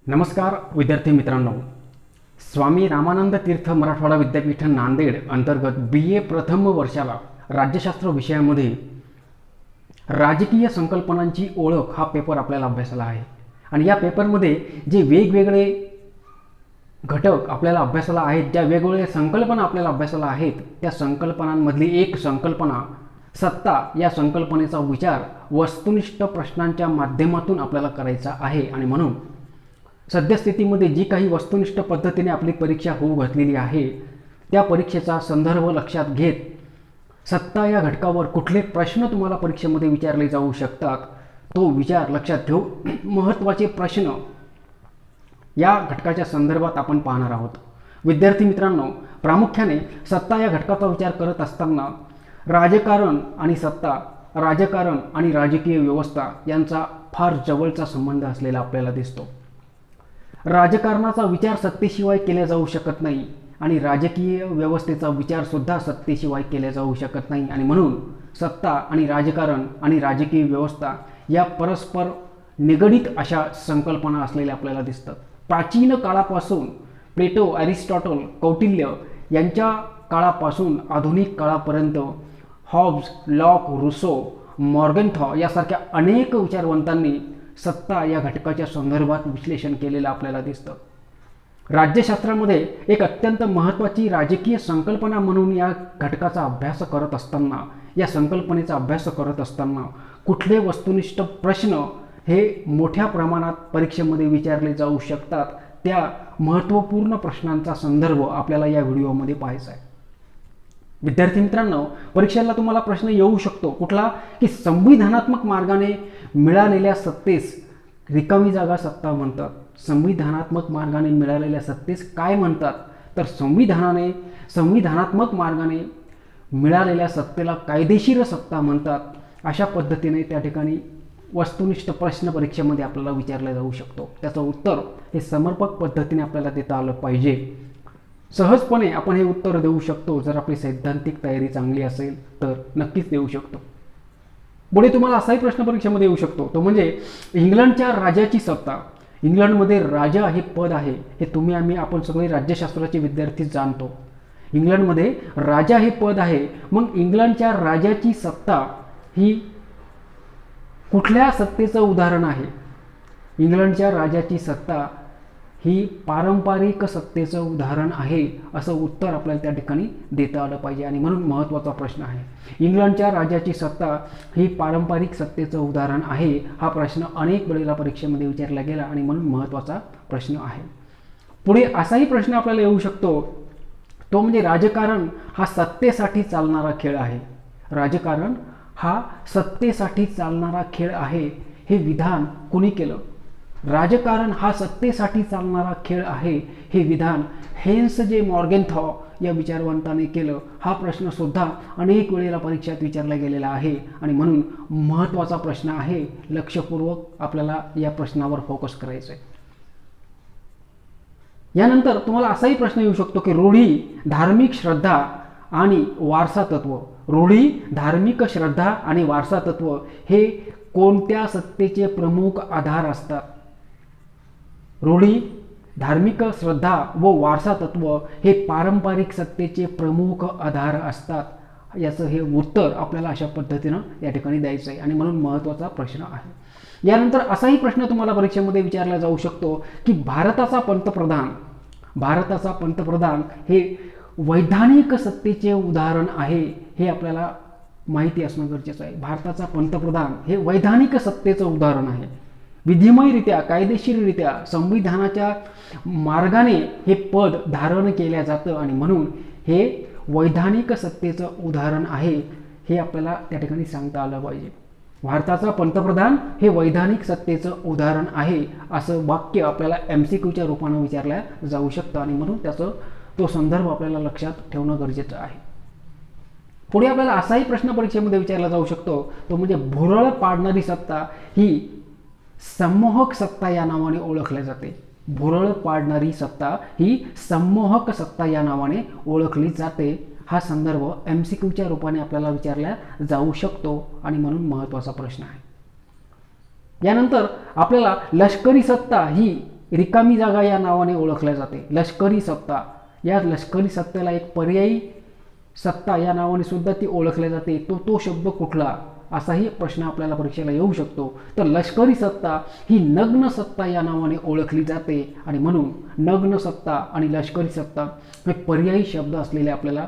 नमस्कार विद्यार्थी मित्रांनो, स्वामी रामानंद तीर्थ मराठवाडा विद्यापीठ नांदेड अंतर्गत BA प्रथम वर्षाला राज्यशास्त्र विषयामध्ये राजकीय संकल्पनांची ओळख हा पेपर आपल्याला अभ्यासाला आहे। आणि या पेपरमध्ये जे वेगवेगळे घटक आपल्याला अभ्यासाला आहेत, ज्या वेगवेगळ्या संकल्पना आपल्याला अभ्यासाला आहेत, त्या संकल्पनांमधली एक संकल्पना सत्ता या संकल्पनेचा विचार वस्तुनिष्ठ प्रश्नांच्या माध्यमातून आपल्याला करायचा आहे। आणि म्हणून सद्यस्थितीमध्ये जी काही वस्तुनिष्ठ पद्धतीने आपली परीक्षा होऊ घातलेली आहे, त्या परीक्षेचा संदर्भ लक्षात घेत सत्ता या घटकावर कुठले प्रश्न तुम्हाला परीक्षेमध्ये विचारले जाऊ शकतात, तो विचार लक्षात घेऊन महत्त्वाचे प्रश्न या घटकाच्या संदर्भात आपण पाहणार आहोत। विद्यार्थी मित्रांनो, प्रामुख्याने सत्ता या घटकाचा विचार करत असताना राजकारण आणि सत्ता, राजकारण आणि राजकीय व्यवस्था यांचा फार जवळचा संबंध असलेला आपल्याला दिसतो। राजकारणाचा विचार सत्तेशिवाय केला जाऊ शकत नाही आणि राजकीय व्यवस्थेचा विचार सुद्धा सत्तेशिवाय केला जाऊ शकत नाही। आणि म्हणून सत्ता आणि राजकारण आणि राजकीय व्यवस्था या परस्पर निगडित अशा संकल्पना असलेल्या आपल्याला दिसतात। प्राचीन काळापासून प्लेटो, अरिस्टॉटल, कौटिल्य यांच्या काळापासून आधुनिक काळापर्यंत हॉब्स, लॉक, रुसो, मॉर्गनथॉ यासारख्या अनेक विचारवंतांनी सत्ता या घटकाच्या संदर्भात विश्लेषण केलेलं आपल्याला दिसतं। राज्यशास्त्रामध्ये एक अत्यंत महत्त्वाची राजकीय संकल्पना म्हणून या घटकाचा अभ्यास करत असताना, या संकल्पनेचा अभ्यास करत असताना कुठले वस्तुनिष्ठ प्रश्न हे मोठ्या प्रमाणात परीक्षेमध्ये विचारले जाऊ शकतात, त्या महत्त्वपूर्ण प्रश्नांचा संदर्भ आपल्याला या व्हिडिओमध्ये पाहायचा आहे। विद्यार्थी मित्रांनो, परीक्षेला तुम्हाला प्रश्न येऊ शकतो कुठला, की संविधानात्मक मार्गाने मिळालेल्या सत्तेस रिकामी जागा सत्ता म्हणतात। संविधानात्मक मार्गाने मिळालेल्या सत्तेस काय म्हणतात, तर संविधानात्मक मार्गाने मिळालेल्या सत्तेला कायदेशीर सत्ता म्हणतात। अशा पद्धतीने त्या ठिकाणी वस्तुनिष्ठ प्रश्न परीक्षेमध्ये आपल्याला विचारला जाऊ शकतो। त्याचं उत्तर हे समर्पक पद्धतीने आपल्याला देता आलं पाहिजे। सहजपणे आपण हे उत्तर देऊ शकतो जर आपली सैद्धांतिक तयारी चांगली असेल तर नक्कीच देऊ शकतो। पुढे तुम्हाला असाही प्रश्न परीक्षेमध्ये येऊ शकतो, तो म्हणजे इंग्लंडच्या राजाची सत्ता। इंग्लंडमध्ये राजा हे पद आहे, हे आपण सगळे राज्यशास्त्राचे विद्यार्थी जाणतो। इंग्लंडमध्ये राजा हे पद आहे, मग इंग्लंडच्या राजाची सत्ता ही कुठल्या सत्तेचं उदाहरण आहे? इंग्लंडच्या राजाची सत्ता ही पारंपरिक सत्तेचं उदाहरण आहे, असं उत्तर आपल्याला त्या ठिकाणी देता आलं पाहिजे। आणि म्हणून महत्त्वाचा प्रश्न आहे, इंग्लंडच्या राजाची सत्ता ही पारंपरिक सत्तेचं उदाहरण आहे, हा प्रश्न अनेक वेळेला परीक्षेमध्ये विचारला गेला आणि म्हणून महत्त्वाचा प्रश्न आहे। पुढे असाही प्रश्न आपल्याला येऊ शकतो, तो म्हणजे राजकारण हा सत्तेसाठी चालणारा खेळ आहे। राजकारण हा सत्तेसाठी चालणारा खेळ आहे, हे विधान कुणी केलं? राजकारण हा सत्तेसाठी चालणारा खेळ आहे, हे विधान हेन्स जे मॉर्गनथॉ या विचारवंताने केलं। हा प्रश्न सुद्धा अनेक वेळेला परीक्षेत विचारला गेलेला आहे आणि म्हणून महत्त्वाचा प्रश्न आहे। लक्षपूर्वक आपल्याला या प्रश्नावर फोकस करायचं आहे। यानंतर तुम्हाला असाही प्रश्न येऊ शकतो की रूढी, धार्मिक श्रद्धा आणि वारसा तत्व। रूढी, धार्मिक श्रद्धा आणि वारसा तत्व हे कोणत्या सत्तेचे प्रमुख आधार असतात? रूढी, धार्मिक श्रद्धा व वारसा तत्व हे पारंपरिक सत्तेचे प्रमुख आधार असतात। याचं हे उत्तर आपल्याला अशा पद्धतीनं या ठिकाणी द्यायचं आहे आणि म्हणून महत्त्वाचा प्रश्न आहे। यानंतर असाही प्रश्न तुम्हाला परीक्षेमध्ये विचारला जाऊ शकतो की भारताचा पंतप्रधान हे वैधानिक सत्तेचे उदाहरण आहे, हे आपल्याला माहिती असणं गरजेचं आहे। भारताचा पंतप्रधान हे वैधानिक सत्तेचं उदाहरण आहे। विधिमयरित्या, कायदेशीररित्या संविधानाच्या मार्गाने हे पद धारण केल्या जातं आणि म्हणून हे वैधानिक सत्तेचं उदाहरण आहे, हे आपल्याला त्या ठिकाणी सांगता आलं पाहिजे। भारताचा पंतप्रधान हे वैधानिक सत्तेचं उदाहरण आहे, असं वाक्य आपल्याला MCQच्या रूपानं विचारल्या जाऊ शकतं आणि म्हणून तो संदर्भ आपल्याला लक्षात ठेवणं गरजेचं आहे। पुढे आपल्याला असाही प्रश्न परीक्षेमध्ये विचारला जाऊ शकतो, तो म्हणजे भुरळ पाडणारी सत्ता ही संमोहक सत्ता या नावाने ओळखली जाते। भुरळ पाडणारी सत्ता ही संमोहक सत्ता या नावाने ओळखली जाते। हा संदर्भ MCQच्या रूपाने आपल्याला विचारला जाऊ शकतो आणि म्हणून महत्त्वाचा प्रश्न आहे। यानंतर आपल्याला लष्करी सत्ता ही रिकामी जागा या नावाने ओळखल्या जाते. लष्करी सत्ता, या लष्करी सत्तेला एक पर्यायी सत्ता या नावाने सुद्धा ती ओळखल्या जाते. तो शब्द कुठला, असाही प्रश्न आपल्याला परीक्षेला येऊ शकतो. तर लष्करी सत्ता ही नग्न सत्ता या नावाने ओळखली जाते आणि म्हणून नग्न सत्ता आणि लष्करी सत्ता हे पर्यायी शब्द असलेले आपल्याला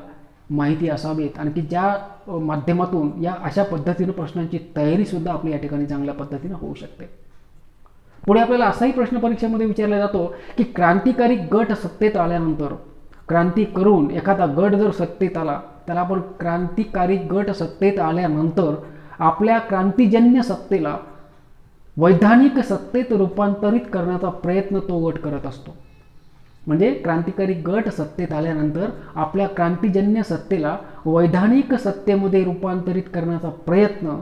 माहिती असावेत आणि की ज्या माध्यमातून या अशा पद्धतीनं प्रश्नांची तयारी सुद्धा आपली या ठिकाणी चांगल्या पद्धतीनं होऊ शकते. पुढे आपल्याला असाही प्रश्न परीक्षेमध्ये विचारला जातो की क्रांतिकारी गट सत्तेत आल्यानंतर, क्रांती करून एखादा गट जर सत्तेत आला त्याला आपण क्रांतिकारी गट सत्तेत आल्यानंतर आपल्या क्रांतिजन्य सत्तेला वैधानिक सत्तेत रूपांतरित करण्याचा प्रयत्न तो गट करत असतो. म्हणजे क्रांतिकारी गट सत्तेत आल्यानंतर आपल्या क्रांतिजन्य सत्तेला वैधानिक सत्तेमध्ये रूपांतरित करण्याचा प्रयत्न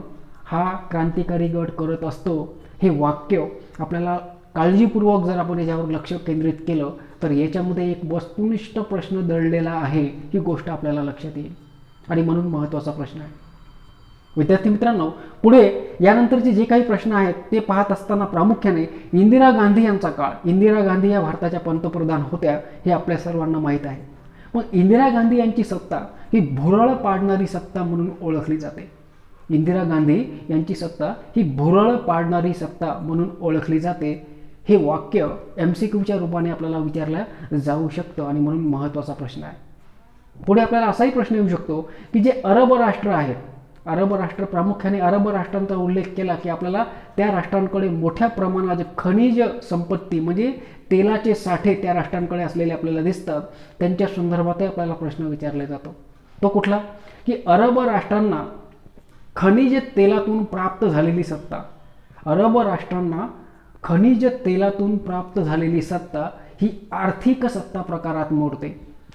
हा क्रांतिकारी गट करत असतो. हे वाक्य आपल्याला काळजीपूर्वक जर आपण याच्यावर लक्ष केंद्रित केलं तर याच्यामध्ये एक वस्तुनिष्ठ प्रश्न दडलेला आहे ही गोष्ट आपल्याला लक्षात येईल आणि म्हणून महत्त्वाचा प्रश्न आहे. विद्यार्थी मित्रांनो, पुढे यानंतरचे जे काही प्रश्न आहेत ते पाहत असताना प्रामुख्याने इंदिरा गांधी यांचा काळ, इंदिरा गांधी या भारताच्या पंतप्रधान होत्या हे आपल्या सर्वांना माहीत आहे. मग इंदिरा गांधी यांची सत्ता ही भुरळ पाडणारी सत्ता म्हणून ओळखली जाते. इंदिरा गांधी यांची सत्ता ही भुरळ पाडणारी सत्ता म्हणून ओळखली जाते. हे वाक्य MCQच्या रूपाने आपल्याला विचारलं जाऊ शकतं आणि म्हणून महत्त्वाचा प्रश्न आहे. पुढे आपल्याला असाही प्रश्न येऊ शकतो की जे अरब राष्ट्र आहेत, अरब राष्ट्र, प्रामुख्याने अरब राष्ट्रांचा उल्लेख केला की आपल्याला त्या राष्ट्रांकडे मोठ्या प्रमाणात खनिज संपत्ती म्हणजे तेलाचे साठे त्या राष्ट्रांकडे असलेले आपल्याला दिसतात. त्यांच्या संदर्भातही आपल्याला प्रश्न विचारला जातो. तो कुठला, की अरब राष्ट्रांना खनिज तेलातून प्राप्त झालेली सत्ता, अरब राष्ट्रांना खनिज तेलातून प्राप्त झालेली सत्ता ही आर्थिक सत्ता प्रकारात मोडते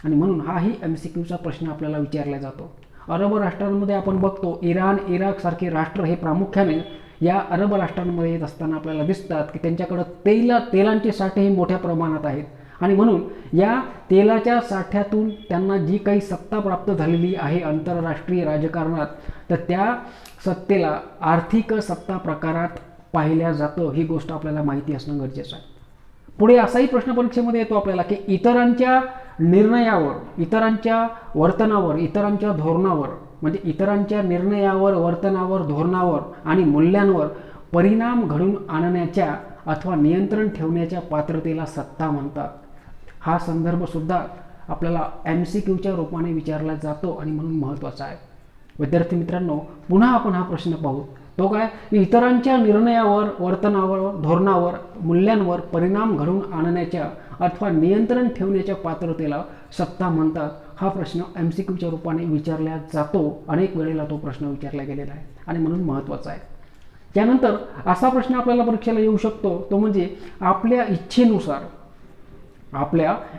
आणि म्हणून हाही MCQचा प्रश्न आपल्याला विचारला जातो. अरब राष्ट्रांमध्ये आपण बघतो इराण, इराक सारखे राष्ट्र हे प्रामुख्याने या अरब राष्ट्रांमध्ये येत असताना आपल्याला दिसतात की त्यांच्याकडं तेलांचे साठे हे मोठ्या प्रमाणात आहेत आणि म्हणून या तेलाच्या साठ्यातून त्यांना जी काही सत्ता प्राप्त झालेली आहे आंतरराष्ट्रीय राजकारणात, तर त्या सत्तेला आर्थिक सत्ता प्रकारात पाहिल्या जातं. ही गोष्ट आपल्याला माहिती असणं गरजेचं आहे. पुढे असाही प्रश्न परीक्षेमध्ये येतो आपल्याला की इतरांच्या निर्णयावर, इतरांच्या वर्तनावर, इतरांच्या धोरणावर, म्हणजे इतरांच्या निर्णयावर, वर्तनावर, धोरणावर आणि मूल्यांवर परिणाम घडून आणण्याच्या अथवा नियंत्रण ठेवण्याच्या पात्रतेला सत्ता म्हणतात. हा संदर्भ सुद्धा आपल्याला MCQच्या रूपाने विचारला जातो आणि म्हणून महत्त्वाचा आहे. विद्यार्थी मित्रांनो, पुन्हा आपण हा प्रश्न पाहू. तो काय, इतरांच्या निर्णयावर, वर्तनावर, धोरणावर, मूल्यांवर परिणाम घडवून आणण्याच्या अथवा नियंत्रण ठेवण्याच्या पात्रतेला सत्ता म्हणतात. हा प्रश्न MCQच्या रूपाने विचारला जातो. अनेक वेळेला तो प्रश्न विचारला गेलेला आहे आणि म्हणून महत्त्वाचा आहे. त्यानंतर असा प्रश्न आपल्याला परीक्षेला येऊ शकतो, तो म्हणजे आपल्या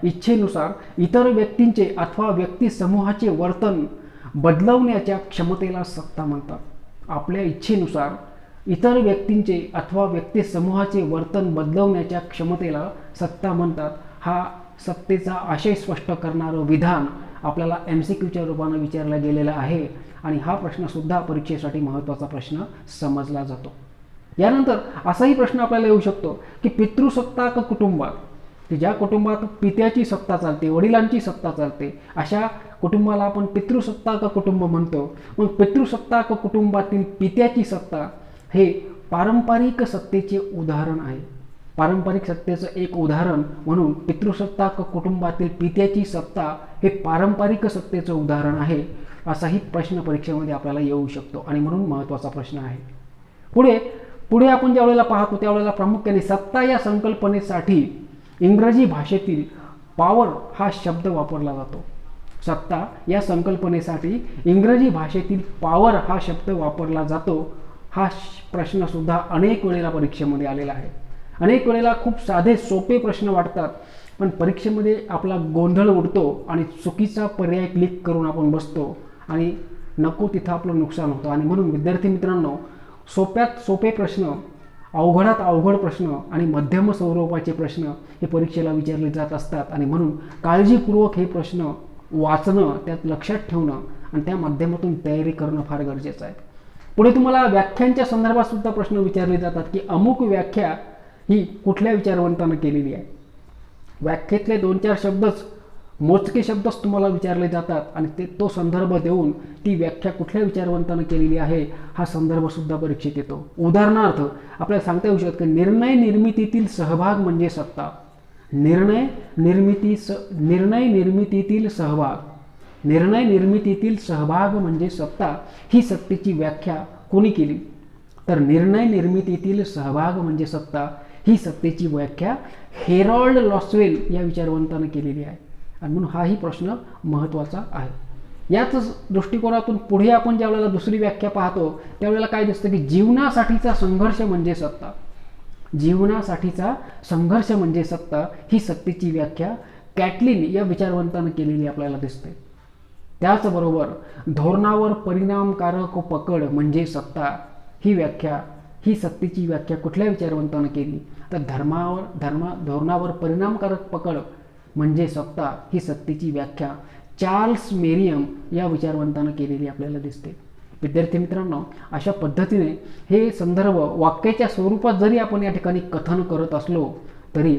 इच्छेनुसार इतर व्यक्तींचे अथवा व्यक्ती समूहाचे वर्तन बदलवण्याच्या क्षमतेला सत्ता म्हणतात. आपल्या इच्छेनुसार इतर व्यक्तींचे अथवा व्यक्ती समूहाचे वर्तन बदलवण्याच्या क्षमतेला सत्ता म्हणतात. हा सत्तेचा आशय स्पष्ट करणारं विधान आपल्याला MCQच्या रूपाने विचारला गेलेला आहे आणि हा प्रश्नसुद्धा परीक्षेसाठी महत्त्वाचा प्रश्न समजला जातो. यानंतर असाही प्रश्न आपल्याला येऊ शकतो की पितृसत्ताक कुटुंबात, की ज्या कुटुंबात पित्याची सत्ता चालते, वडिलांची सत्ता चालते, अशा कुटुंबाला आपण पितृसत्ताक कुटुंब म्हणतो. मग पितृसत्ताक कुटुंबातील पित्याची सत्ता हे पारंपरिक सत्तेचे उदाहरण आहे. पारंपरिक सत्तेचं एक उदाहरण म्हणून पितृसत्ताक कुटुंबातील पित्याची सत्ता हे पारंपरिक सत्तेचं उदाहरण आहे. असाही प्रश्न परीक्षेमध्ये आपल्याला येऊ शकतो आणि म्हणून महत्त्वाचा प्रश्न आहे. पुढे आपण ज्या वेळेला पाहतो त्यावेळेला प्रामुख्याने सत्ता या संकल्पनेसाठी इंग्रजी भाषेतील पॉवर हा शब्द वापरला जातो. सत्ता या संकल्पनेसाठी इंग्रजी भाषेतील पॉवर हा शब्द वापरला जातो. हा प्रश्न सुद्धा अनेक वेळेला परीक्षेमध्ये आलेला आहे. अनेक वेळेला खूप साधे सोपे प्रश्न वाटतात, पण परीक्षेमध्ये आपला गोंधळ उडतो आणि चुकीचा पर्याय क्लिक करून आपण बसतो आणि नको तिथं आपलं नुकसान होतं. आणि म्हणून विद्यार्थी मित्रांनो, सोप्यात सोपे प्रश्न, अवघडात अवघड प्रश्न आणि मध्यम स्वरूपाचे प्रश्न हे परीक्षेला विचारले जात असतात आणि म्हणून काळजीपूर्वक हे प्रश्न वाचणं, त्यात लक्षात ठेवणं आणि त्या माध्यमातून तयारी करणं फार गरजेचं आहे. पुढे तुम्हाला व्याख्यांच्या संदर्भात सुद्धा प्रश्न विचारले जातात की अमुक व्याख्या ही कुठल्या विचारवंतानं केलेली आहे. व्याख्येतले 2-4 शब्दच, मोजके शब्दच तुम्हाला विचारले जातात आणि तो संदर्भ देऊन ती व्याख्या कुठल्या विचारवंतानं केलेली आहे हा संदर्भसुद्धा परीक्षेत येतो. उदाहरणार्थ आपल्याला सांगता येऊ शकतं की निर्णय निर्मितीतील सहभाग म्हणजे सत्ता. निर्णय निर्मितीतील सहभाग म्हणजे सत्ता, ही सत्तेची व्याख्या कोणी केली? तर निर्णय निर्मितीतील सहभाग म्हणजे सत्ता ही सत्तेची व्याख्या हेरॉल्ड लॉसवेल या विचारवंतानं केलेली आहे. आणि म्हणून हाही प्रश्न महत्त्वाचा आहे. याच दृष्टिकोनातून पुढे आपण ज्यावेळेला दुसरी व्याख्या पाहतो त्यावेळेला काय दिसतं की जीवनासाठीचा संघर्ष म्हणजे सत्ता. जीवनासाठीचा संघर्ष म्हणजे सत्ता ही सत्तेची व्याख्या कॅटलिन या विचारवंतानं केलेली आपल्याला दिसते. त्याचबरोबर धोरणावर परिणामकारक पकड म्हणजे सत्ता ही सत्तेची व्याख्या कुठल्या विचारवंतानं केली? तर धोरणावर परिणामकारक पकड म्हणजे सत्ता ही सत्तेची व्याख्या चार्ल्स मेरियम या विचारवंतानं केलेली आपल्याला दिसते. विद्यार्थी मित्रांनो, अशा पद्धतीने हे संदर्भ वाक्याच्या स्वरूपात जरी आपण या ठिकाणी कथन करत असलो तरी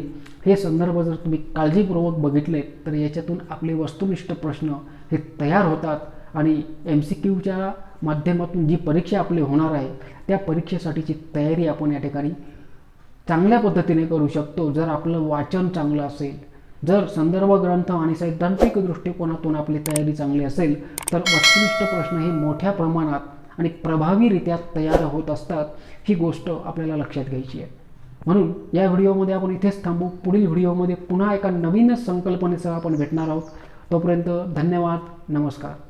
हे संदर्भ जर तुम्ही काळजीपूर्वक बघितले तर याच्यातून आपले वस्तुनिष्ठ प्रश्न हे तयार होतात आणि MCQच्या माध्यमातून जी परीक्षा आपली होणार आहे त्या परीक्षेसाठीची तयारी आपण या ठिकाणी चांगल्या पद्धतीने करू शकतो जर आपलं वाचन चांगलं असेल, जर संदर्भ ग्रंथ आणि सैद्धांतिक दृष्टिकोनातून आपली तयारी चांगली असेल तर वस्तुनिष्ठ प्रश्न हे मोठ्या प्रमाणात आणि प्रभावीरित्या तयार होत असतात. ही गोष्ट आपल्याला लक्षात घ्यायची आहे. म्हणून या व्हिडिओमध्ये आपण इथेच थांबू. पुढील व्हिडिओमध्ये पुन्हा एका नवीन संकल्पनेसह आपण भेटणार आहोत. तोपर्यंत धन्यवाद, नमस्कार.